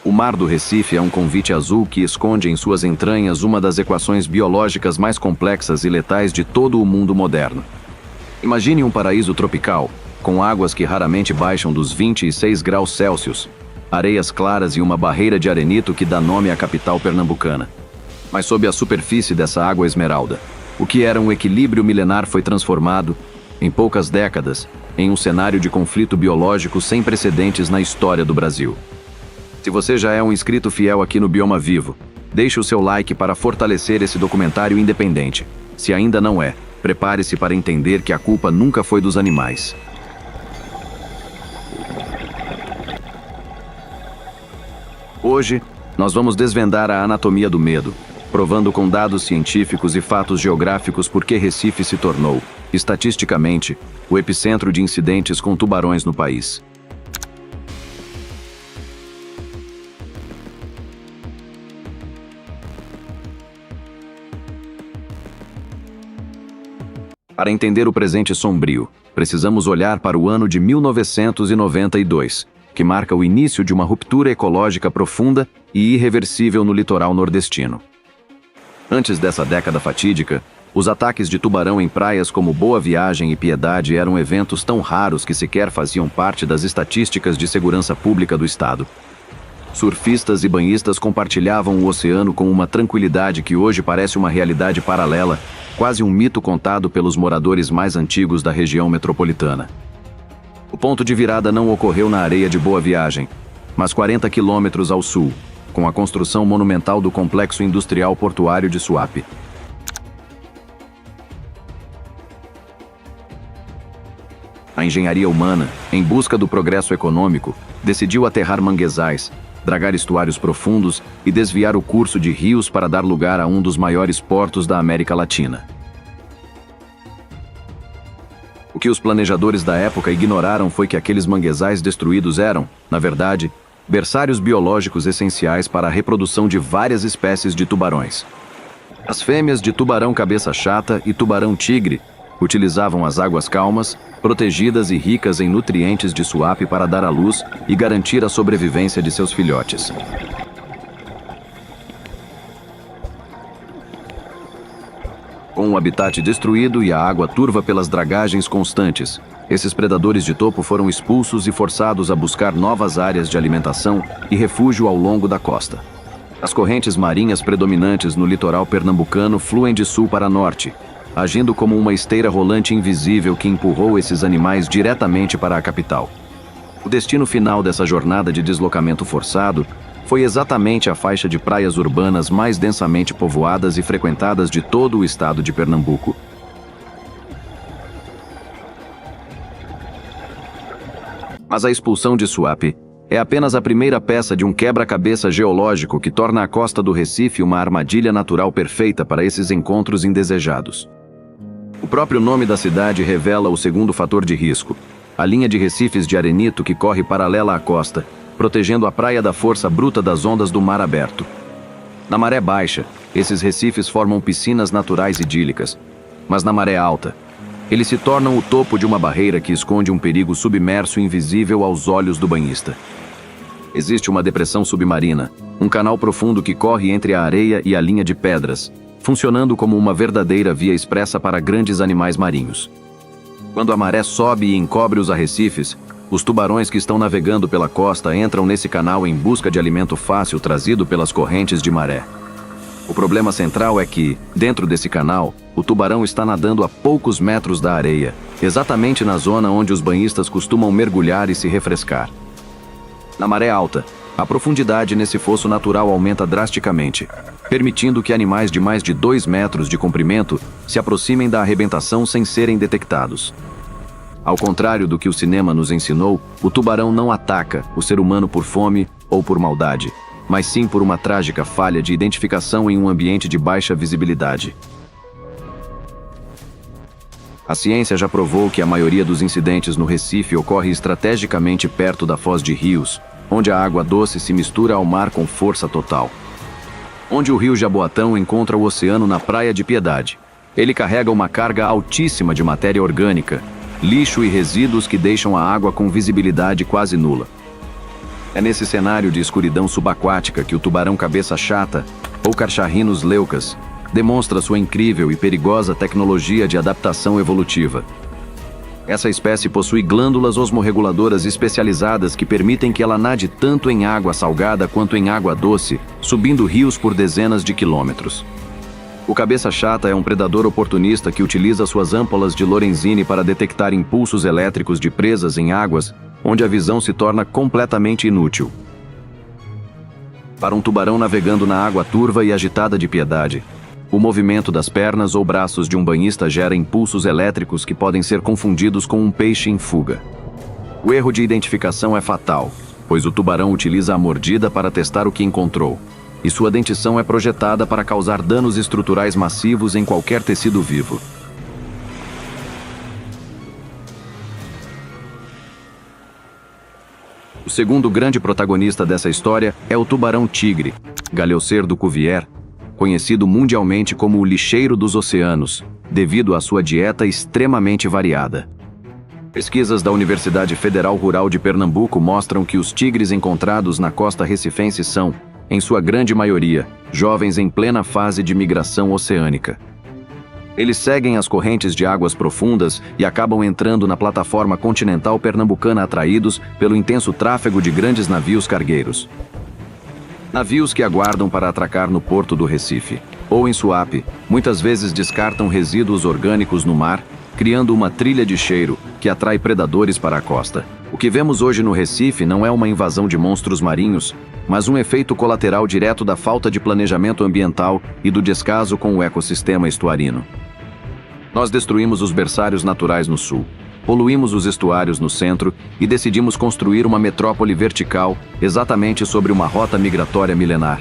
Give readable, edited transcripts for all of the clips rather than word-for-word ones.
O Mar do Recife é um convite azul que esconde em suas entranhas uma das equações biológicas mais complexas e letais de todo o mundo moderno. Imagine um paraíso tropical, com águas que raramente baixam dos 26 graus Celsius, areias claras e uma barreira de arenito que dá nome à capital pernambucana. Mas sob a superfície dessa água esmeralda, o que era um equilíbrio milenar foi transformado, em poucas décadas, em um cenário de conflito biológico sem precedentes na história do Brasil. Se você já é um inscrito fiel aqui no Bioma Vivo, deixe o seu like para fortalecer esse documentário independente. Se ainda não é, prepare-se para entender que a culpa nunca foi dos animais. Hoje, nós vamos desvendar a anatomia do medo, provando com dados científicos e fatos geográficos por que Recife se tornou, estatisticamente, o epicentro de incidentes com tubarões no país. Para entender o presente sombrio, precisamos olhar para o ano de 1992, que marca o início de uma ruptura ecológica profunda e irreversível no litoral nordestino. Antes dessa década fatídica, os ataques de tubarão em praias como Boa Viagem e Piedade eram eventos tão raros que sequer faziam parte das estatísticas de segurança pública do estado. Surfistas e banhistas compartilhavam o oceano com uma tranquilidade que hoje parece uma realidade paralela, quase um mito contado pelos moradores mais antigos da região metropolitana. O ponto de virada não ocorreu na areia de Boa Viagem, mas 40 quilômetros ao sul, com a construção monumental do Complexo Industrial Portuário de Suape. A engenharia humana, em busca do progresso econômico, decidiu aterrar manguezais, dragar estuários profundos e desviar o curso de rios para dar lugar a um dos maiores portos da América Latina. O que os planejadores da época ignoraram foi que aqueles manguezais destruídos eram, na verdade, berçários biológicos essenciais para a reprodução de várias espécies de tubarões. As fêmeas de tubarão cabeça chata e tubarão tigre utilizavam as águas calmas, protegidas e ricas em nutrientes de Suape para dar à luz e garantir a sobrevivência de seus filhotes. Com o habitat destruído e a água turva pelas dragagens constantes, esses predadores de topo foram expulsos e forçados a buscar novas áreas de alimentação e refúgio ao longo da costa. As correntes marinhas predominantes no litoral pernambucano fluem de sul para norte, agindo como uma esteira rolante invisível que empurrou esses animais diretamente para a capital. O destino final dessa jornada de deslocamento forçado foi exatamente a faixa de praias urbanas mais densamente povoadas e frequentadas de todo o estado de Pernambuco. Mas a expulsão de Suape é apenas a primeira peça de um quebra-cabeça geológico que torna a costa do Recife uma armadilha natural perfeita para esses encontros indesejados. O próprio nome da cidade revela o segundo fator de risco, a linha de recifes de arenito que corre paralela à costa, protegendo a praia da força bruta das ondas do mar aberto. Na maré baixa, esses recifes formam piscinas naturais idílicas, mas na maré alta, eles se tornam o topo de uma barreira que esconde um perigo submerso invisível aos olhos do banhista. Existe uma depressão submarina, um canal profundo que corre entre a areia e a linha de pedras, funcionando como uma verdadeira via expressa para grandes animais marinhos. Quando a maré sobe e encobre os arrecifes, os tubarões que estão navegando pela costa entram nesse canal em busca de alimento fácil trazido pelas correntes de maré. O problema central é que, dentro desse canal, o tubarão está nadando a poucos metros da areia, exatamente na zona onde os banhistas costumam mergulhar e se refrescar. Na maré alta, a profundidade nesse fosso natural aumenta drasticamente, permitindo que animais de mais de 2 metros de comprimento se aproximem da arrebentação sem serem detectados. Ao contrário do que o cinema nos ensinou, o tubarão não ataca o ser humano por fome ou por maldade, mas sim por uma trágica falha de identificação em um ambiente de baixa visibilidade. A ciência já provou que a maioria dos incidentes no Recife ocorre estrategicamente perto da foz de rios, onde a água doce se mistura ao mar com força total. Onde o rio Jaboatão encontra o oceano na Praia de Piedade. Ele carrega uma carga altíssima de matéria orgânica, lixo e resíduos que deixam a água com visibilidade quase nula. É nesse cenário de escuridão subaquática que o tubarão cabeça chata, ou Carcharrhinus leucas, demonstra sua incrível e perigosa tecnologia de adaptação evolutiva. Essa espécie possui glândulas osmorreguladoras especializadas que permitem que ela nade tanto em água salgada quanto em água doce, subindo rios por dezenas de quilômetros. O cabeça chata é um predador oportunista que utiliza suas âmpulas de Lorenzini para detectar impulsos elétricos de presas em águas onde a visão se torna completamente inútil. Para um tubarão navegando na água turva e agitada de piedade, o movimento das pernas ou braços de um banhista gera impulsos elétricos que podem ser confundidos com um peixe em fuga. O erro de identificação é fatal, pois o tubarão utiliza a mordida para testar o que encontrou, e sua dentição é projetada para causar danos estruturais massivos em qualquer tecido vivo. O segundo grande protagonista dessa história é o tubarão-tigre, Galeocerdo cuvier, conhecido mundialmente como o lixeiro dos oceanos, devido à sua dieta extremamente variada. Pesquisas da Universidade Federal Rural de Pernambuco mostram que os tigres encontrados na costa recifense são, em sua grande maioria, jovens em plena fase de migração oceânica. Eles seguem as correntes de águas profundas e acabam entrando na plataforma continental pernambucana atraídos pelo intenso tráfego de grandes navios cargueiros. Navios que aguardam para atracar no porto do Recife, ou em Suape, muitas vezes descartam resíduos orgânicos no mar, criando uma trilha de cheiro que atrai predadores para a costa. O que vemos hoje no Recife não é uma invasão de monstros marinhos, mas um efeito colateral direto da falta de planejamento ambiental e do descaso com o ecossistema estuarino. Nós destruímos os berçários naturais no sul, poluímos os estuários no centro e decidimos construir uma metrópole vertical exatamente sobre uma rota migratória milenar.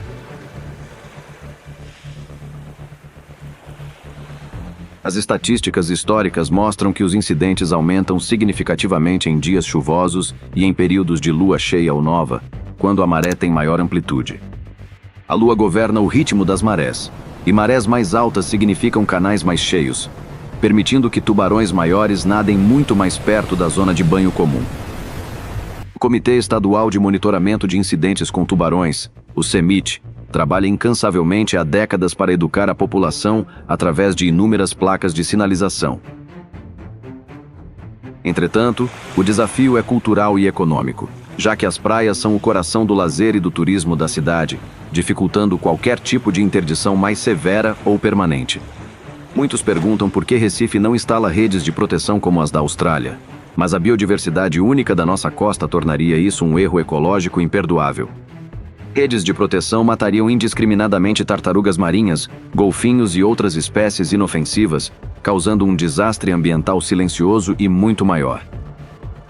As estatísticas históricas mostram que os incidentes aumentam significativamente em dias chuvosos e em períodos de lua cheia ou nova, quando a maré tem maior amplitude. A lua governa o ritmo das marés, e marés mais altas significam canais mais cheios, permitindo que tubarões maiores nadem muito mais perto da zona de banho comum. O Comitê Estadual de Monitoramento de Incidentes com Tubarões, o CEMIT, trabalha incansavelmente há décadas para educar a população através de inúmeras placas de sinalização. Entretanto, o desafio é cultural e econômico, já que as praias são o coração do lazer e do turismo da cidade, dificultando qualquer tipo de interdição mais severa ou permanente. Muitos perguntam por que Recife não instala redes de proteção como as da Austrália, mas a biodiversidade única da nossa costa tornaria isso um erro ecológico imperdoável. Redes de proteção matariam indiscriminadamente tartarugas marinhas, golfinhos e outras espécies inofensivas, causando um desastre ambiental silencioso e muito maior.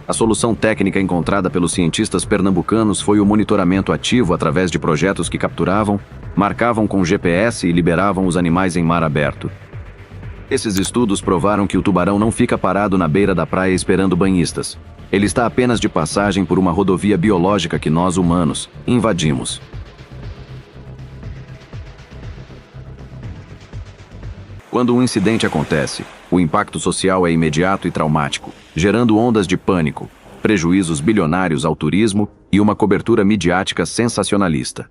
A solução técnica encontrada pelos cientistas pernambucanos foi o monitoramento ativo através de projetos que capturavam, marcavam com GPS e liberavam os animais em mar aberto. Esses estudos provaram que o tubarão não fica parado na beira da praia esperando banhistas. Ele está apenas de passagem por uma rodovia biológica que nós, humanos, invadimos. Quando um incidente acontece, o impacto social é imediato e traumático, gerando ondas de pânico, prejuízos bilionários ao turismo e uma cobertura midiática sensacionalista.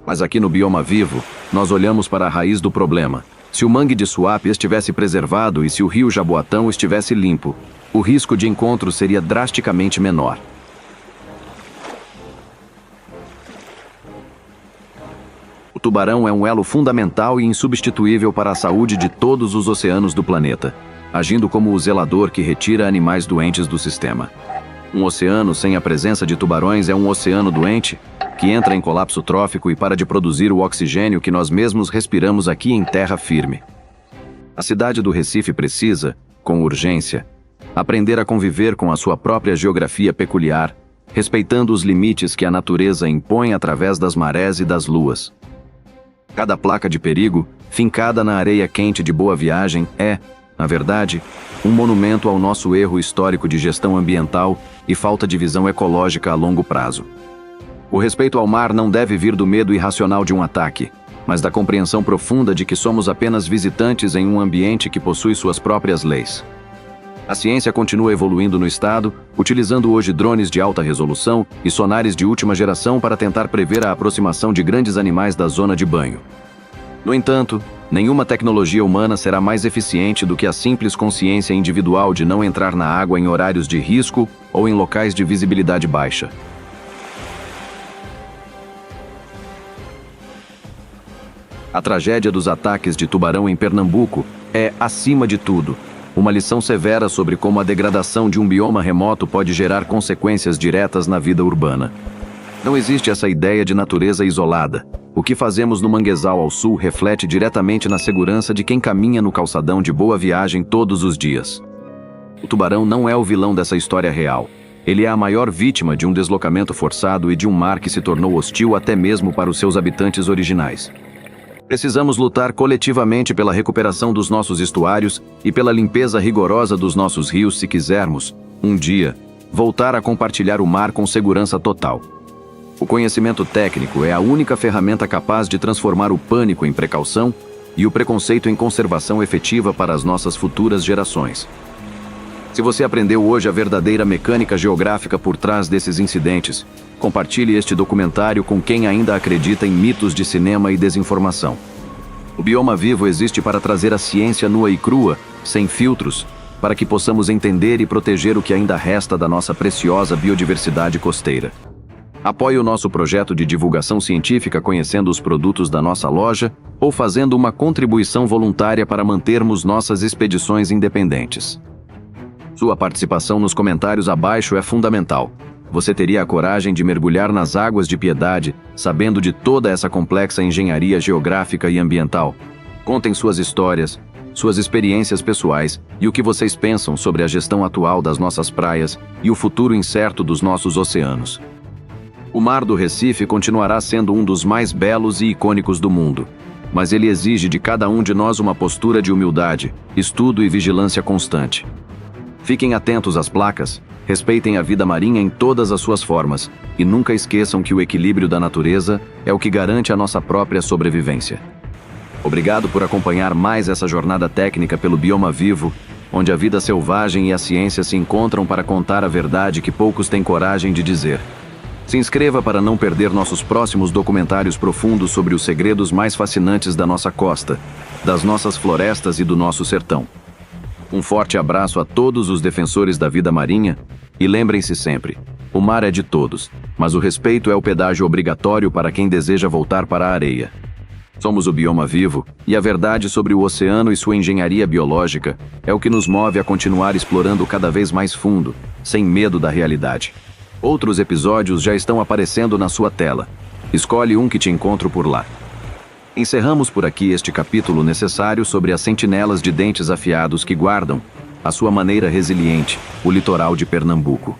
Mas aqui no Bioma Vivo, nós olhamos para a raiz do problema. Se o mangue de Suape estivesse preservado e se o rio Jaboatão estivesse limpo, o risco de encontro seria drasticamente menor. O tubarão é um elo fundamental e insubstituível para a saúde de todos os oceanos do planeta, agindo como o zelador que retira animais doentes do sistema. Um oceano sem a presença de tubarões é um oceano doente, que entra em colapso trófico e para de produzir o oxigênio que nós mesmos respiramos aqui em terra firme. A cidade do Recife precisa, com urgência, aprender a conviver com a sua própria geografia peculiar, respeitando os limites que a natureza impõe através das marés e das luas. Cada placa de perigo, fincada na areia quente de Boa Viagem, é, na verdade, um monumento ao nosso erro histórico de gestão ambiental e falta de visão ecológica a longo prazo. O respeito ao mar não deve vir do medo irracional de um ataque, mas da compreensão profunda de que somos apenas visitantes em um ambiente que possui suas próprias leis. A ciência continua evoluindo no estado, utilizando hoje drones de alta resolução e sonares de última geração para tentar prever a aproximação de grandes animais da zona de banho. No entanto, nenhuma tecnologia humana será mais eficiente do que a simples consciência individual de não entrar na água em horários de risco ou em locais de visibilidade baixa. A tragédia dos ataques de tubarão em Pernambuco é, acima de tudo, uma lição severa sobre como a degradação de um bioma remoto pode gerar consequências diretas na vida urbana. Não existe essa ideia de natureza isolada. O que fazemos no manguezal ao sul reflete diretamente na segurança de quem caminha no calçadão de Boa Viagem todos os dias. O tubarão não é o vilão dessa história real. Ele é a maior vítima de um deslocamento forçado e de um mar que se tornou hostil até mesmo para os seus habitantes originais. Precisamos lutar coletivamente pela recuperação dos nossos estuários e pela limpeza rigorosa dos nossos rios se quisermos, um dia, voltar a compartilhar o mar com segurança total. O conhecimento técnico é a única ferramenta capaz de transformar o pânico em precaução e o preconceito em conservação efetiva para as nossas futuras gerações. Se você aprendeu hoje a verdadeira mecânica geográfica por trás desses incidentes, compartilhe este documentário com quem ainda acredita em mitos de cinema e desinformação. O Bioma Vivo existe para trazer a ciência nua e crua, sem filtros, para que possamos entender e proteger o que ainda resta da nossa preciosa biodiversidade costeira. Apoie o nosso projeto de divulgação científica conhecendo os produtos da nossa loja ou fazendo uma contribuição voluntária para mantermos nossas expedições independentes. Sua participação nos comentários abaixo é fundamental. Você teria a coragem de mergulhar nas águas de Piedade, sabendo de toda essa complexa engenharia geográfica e ambiental? Contem suas histórias, suas experiências pessoais e o que vocês pensam sobre a gestão atual das nossas praias e o futuro incerto dos nossos oceanos. O mar do Recife continuará sendo um dos mais belos e icônicos do mundo, mas ele exige de cada um de nós uma postura de humildade, estudo e vigilância constante. Fiquem atentos às placas, respeitem a vida marinha em todas as suas formas e nunca esqueçam que o equilíbrio da natureza é o que garante a nossa própria sobrevivência. Obrigado por acompanhar mais essa jornada técnica pelo Bioma Vivo, onde a vida selvagem e a ciência se encontram para contar a verdade que poucos têm coragem de dizer. Se inscreva para não perder nossos próximos documentários profundos sobre os segredos mais fascinantes da nossa costa, das nossas florestas e do nosso sertão. Um forte abraço a todos os defensores da vida marinha e lembrem-se sempre, o mar é de todos, mas o respeito é o pedágio obrigatório para quem deseja voltar para a areia. Somos o Bioma Vivo e a verdade sobre o oceano e sua engenharia biológica é o que nos move a continuar explorando cada vez mais fundo, sem medo da realidade. Outros episódios já estão aparecendo na sua tela. Escolhe um que te encontro por lá. Encerramos por aqui este capítulo necessário sobre as sentinelas de dentes afiados que guardam, à sua maneira resiliente, o litoral de Pernambuco.